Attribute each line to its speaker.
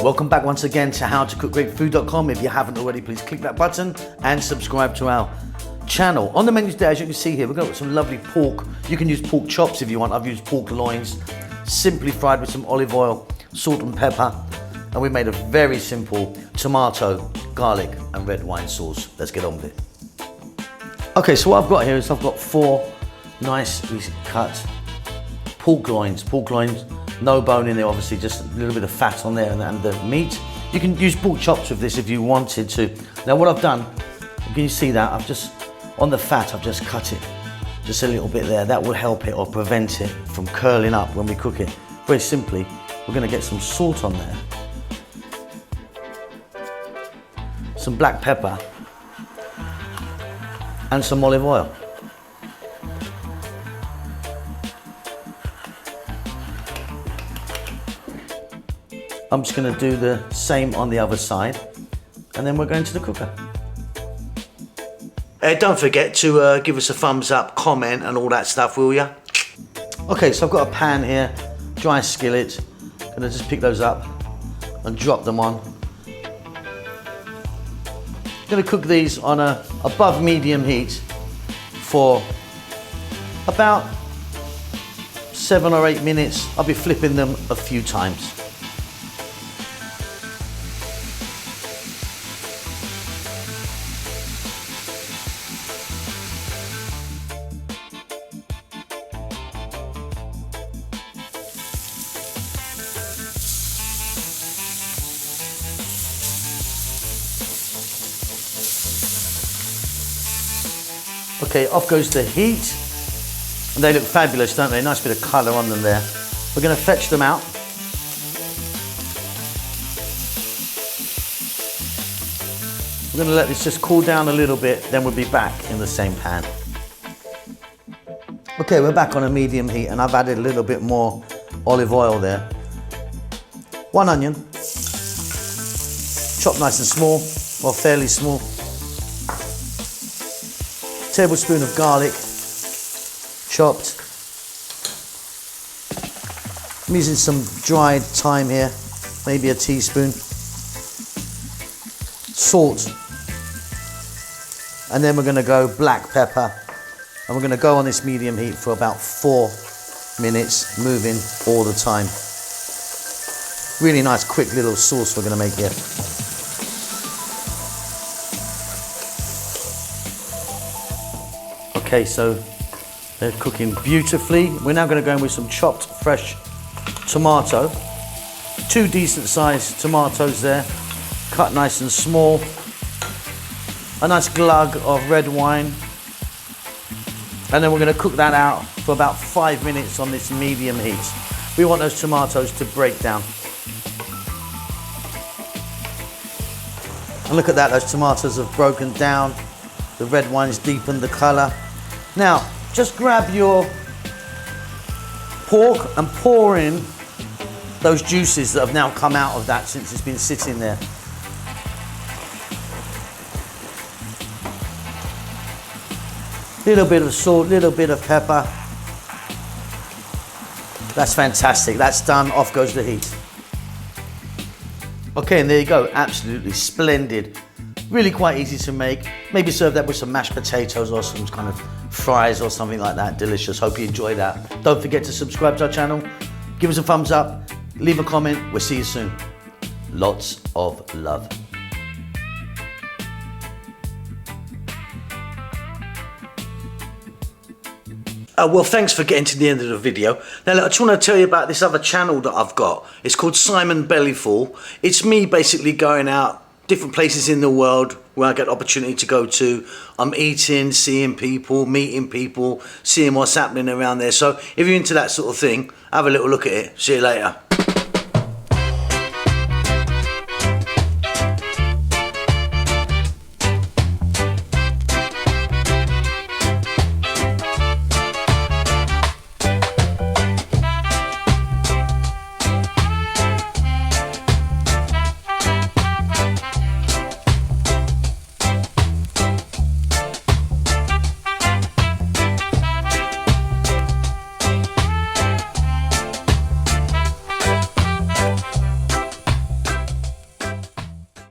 Speaker 1: Welcome back once again to howtocookgreatfood.com. If you haven't already, please click that button and subscribe to our channel. On the menu today, as you can see here, we've got some lovely pork. You can use pork chops if you want. I've used pork loins, simply fried with some olive oil, salt and pepper. And we made a very simple tomato, garlic and red wine sauce. Let's get on with it. Okay, so what I've got here is I've got 4 nicely cut pork loins. No bone in there, obviously, just a little bit of fat on there and the meat. You can use pork chops with this if you wanted to. Now what I've done, can you see that? I've just, on the fat, I've just cut it. Just a little bit there. That will help it or prevent it from curling up when we cook it. Very simply, we're gonna get some salt on there. Some black pepper. And some olive oil. I'm just going to do the same on the other side, and then we're going to the cooker. Don't forget to give us a thumbs up, comment and all that stuff, will ya? Okay, so I've got a pan here, dry skillet. Going to just pick those up and drop them on. Going to cook these on a above medium heat for about 7 or 8 minutes. I'll be flipping them a few times. Okay, off goes the heat. And they look fabulous, don't they? Nice bit of colour on them there. We're going to fetch them out. We're going to let this just cool down a little bit, then we'll be back in the same pan. Okay, we're back on a medium heat and I've added a little bit more olive oil there. 1 onion, chopped nice and small, or fairly small. Tablespoon of garlic, chopped. I'm using some dried thyme here, maybe a teaspoon. Salt. And then we're going to go black pepper. And we're going to go on this medium heat for about 4 minutes, moving all the time. Really nice, quick little sauce we're going to make here. Okay, so they're cooking beautifully. We're now going to go in with some chopped fresh tomato. 2 decent sized tomatoes there, cut nice and small. A nice glug of red wine. And then we're going to cook that out for about 5 minutes on this medium heat. We want those tomatoes to break down. And look at that, those tomatoes have broken down. The red wine's deepened the colour. Now, just grab your pork and pour in those juices that have now come out of that since it's been sitting there. Little bit of salt, little bit of pepper. That's fantastic. That's done. Off goes the heat. Okay, and there you go. Absolutely splendid. Really quite easy to make. Maybe serve that with some mashed potatoes or some kind of fries or something like that. Delicious. Hope you enjoy that. Don't forget to subscribe to our channel. Give us a thumbs up. Leave a comment. We'll see you soon. Lots of love. Well, thanks for getting to the end of the video. Now, look, I just want to tell you about this other channel that I've got. It's called Simon Bellyful. It's me basically going out different places in the world where I get opportunity to go to. I'm eating, seeing people, meeting people, seeing what's happening around there. So if you're into that sort of thing, have a little look at it. See you later.